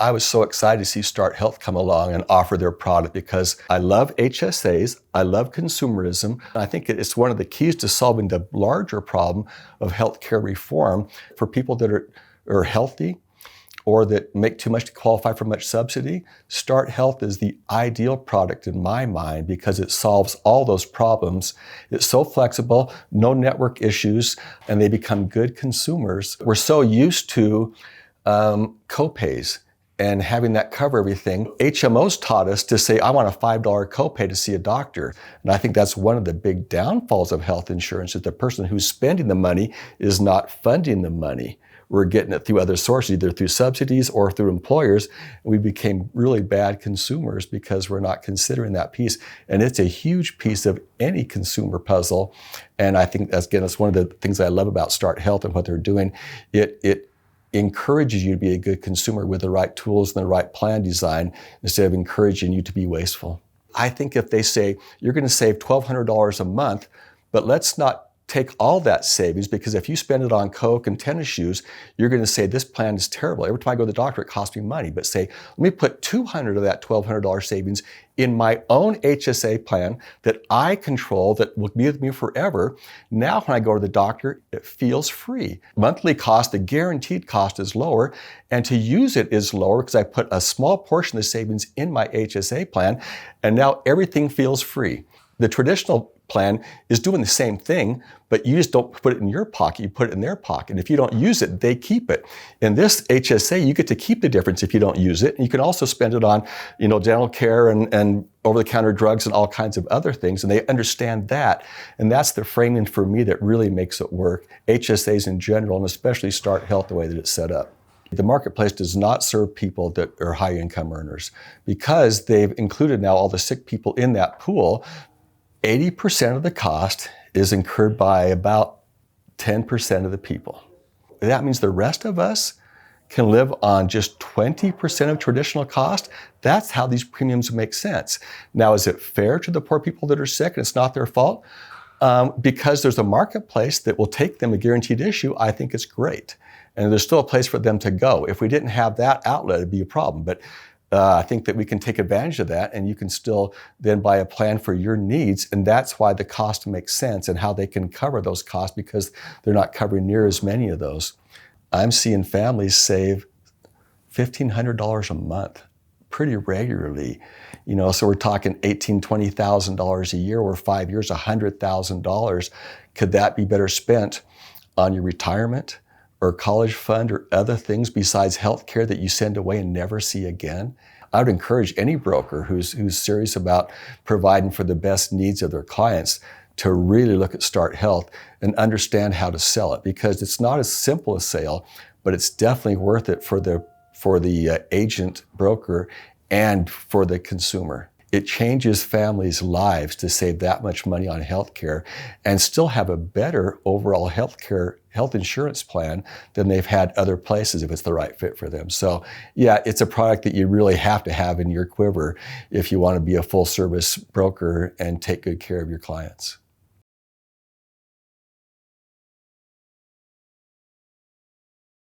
I was so excited to see Start Health come along and offer their product because I love HSAs, I love consumerism. I think it's one of the keys to solving the larger problem of healthcare reform for people that are healthy or that make too much to qualify for much subsidy. Start Health is the ideal product in my mind because it solves all those problems. It's so flexible, no network issues, and they become good consumers. We're so used to copays and having that cover everything. HMOs taught us to say, I want a $5 copay to see a doctor. And I think that's one of the big downfalls of health insurance, is the person who's spending the money is not funding the money. We're getting it through other sources, either through subsidies or through employers. We became really bad consumers because we're not considering that piece. And it's a huge piece of any consumer puzzle. And I think that's one of the things I love about Start Health and what they're doing. It encourages you to be a good consumer with the right tools and the right plan design instead of encouraging you to be wasteful. I think if they say, you're going to save $1,200 a month, but let's not take all that savings, because if you spend it on Coke and tennis shoes, you're going to say, this plan is terrible. Every time I go to the doctor, it costs me money. But say, let me put $200 of that $1,200 savings in my own HSA plan that I control, that will be with me forever. Now, when I go to the doctor, it feels free. Monthly cost, the guaranteed cost is lower, and to use it is lower because I put a small portion of the savings in my HSA plan, and now everything feels free. The traditional plan is doing the same thing, but you just don't put it in your pocket, you put it in their pocket. And if you don't use it, they keep it. In this HSA, you get to keep the difference if you don't use it. And you can also spend it on, dental care and over-the-counter drugs and all kinds of other things. And they understand that. And that's the framing for me that really makes it work. HSAs in general, and especially Start Health the way that it's set up. The marketplace does not serve people that are high income earners because they've included now all the sick people in that pool. 80% of the cost is incurred by about 10% of the people. That means the rest of us can live on just 20% of traditional cost. That's how these premiums make sense. Now, is it fair to the poor people that are sick and it's not their fault? Because there's a marketplace that will take them a guaranteed issue, I think it's great. And there's still a place for them to go. If we didn't have that outlet, it'd be a problem. But I think that we can take advantage of that, and you can still then buy a plan for your needs. And that's why the cost makes sense and how they can cover those costs, because they're not covering near as many of those. I'm seeing families save $1,500 a month pretty regularly. So we're talking $18,000, $20,000 a year, or 5 years, $100,000. Could that be better spent on your retirement or college fund or other things besides healthcare that you send away and never see again? I would encourage any broker who's serious about providing for the best needs of their clients to really look at Start Health and understand how to sell it, because it's not as simple a sale, but it's definitely worth it for the agent broker and for the consumer. It changes families' lives to save that much money on healthcare and still have a better overall health insurance plan than they've had other places if it's the right fit for them. So yeah, it's a product that you really have to have in your quiver if you want to be a full service broker and take good care of your clients.